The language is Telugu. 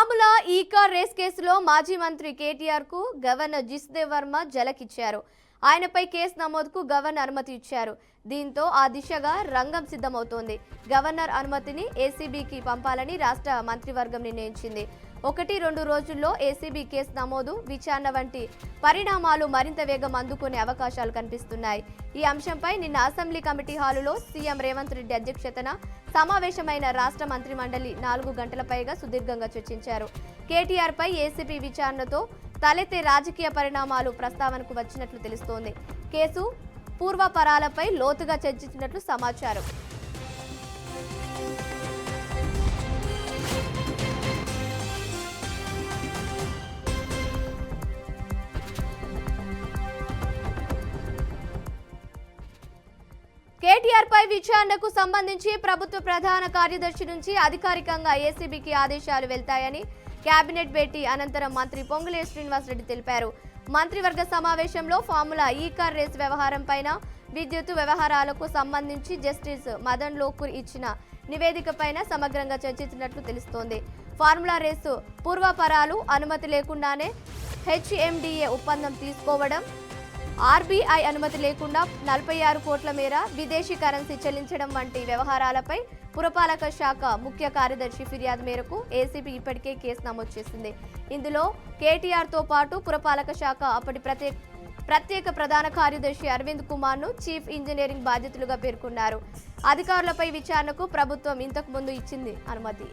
ఫార్ములా ఈ కార్ రేస్ కేసులో మాజీ మంత్రి కేటీఆర్ కు గవర్నర్ జిష్దేవ్ వర్మ జలకిచ్చారు. ఆయనపై కేసు నమోదుకు గవర్నర్ అనుమతి ఇచ్చారు. దీంతో ఆ దిశగా రంగం సిద్ధమవుతోంది. గవర్నర్ అనుమతిని ఏసీబీకి పంపాలని రాష్ట్ర మంత్రివర్గం నిర్ణయించింది. 1-2 రోజుల్లో ఏసీబీ కేసు నమోదు, విచారణ వంటి పరిణామాలు మరింత వేగం అందుకునే అవకాశాలు కనిపిస్తున్నాయి. ఈ అంశంపై నిన్న అసెంబ్లీ కమిటీ హాలులో సీఎం రేవంత్ రెడ్డి అధ్యక్షతన సమావేశమైన రాష్ట్ర మంత్రిమండలి 4 గంటల పైగా సుదీర్ఘంగా చర్చించారు. కేటీఆర్ పై ఏసీబీ విచారణతో తలెత్తే రాజకీయ పరిణామాలు ప్రస్తావనకు వచ్చినట్లు తెలుస్తోంది. కేసు పూర్వపరాలపై లోతుగా చర్చించినట్లు సమాచారం. కేటీఆర్ పై విచారణకు సంబంధించి ప్రభుత్వ ప్రధాన కార్యదర్శి నుంచి అధికారికంగా ఏసీబీకి ఆదేశాలు వెళ్తాయని కేబినెట్ భేటీ అనంతరం మంత్రి పొంగులేటి శ్రీనివాసరెడ్డి తెలిపారు. మంత్రివర్గ సమావేశంలో ఫార్ములా ఈ కార్ రేసు వ్యవహారం పైన, విద్యుత్ వ్యవహారాలకు సంబంధించి జస్టిస్ మదన్ లోకూర్ ఇచ్చిన నివేదిక పైన సమగ్రంగా చర్చించినట్లు తెలుస్తోంది. ఫార్ములా రేసు పూర్వపరాలు, అనుమతి లేకుండానే హెచ్ఎండిఏ ఒప్పందం తీసుకోవడం, ఆర్బీఐ అనుమతి లేకుండా 46 కోట్ల మేర విదేశీ కరెన్సీ చెల్లించడం వంటి వ్యవహారాలపై పురపాలక శాఖ ముఖ్య కార్యదర్శి ఫిర్యాదు మేరకు ఏసీబీ ఇప్పటికే కేసు నమోదు చేసింది. ఇందులో కేటీఆర్తో పాటు పురపాలక శాఖ అప్పటి ప్రత్యేక ప్రధాన కార్యదర్శి అరవింద్ కుమార్ను చీఫ్ ఇంజనీరింగ్ బాధ్యతలుగా పేర్కొన్నారు. అధికారులపై విచారణకు ప్రభుత్వం ఇంతకు ముందు ఇచ్చింది అనుమతి.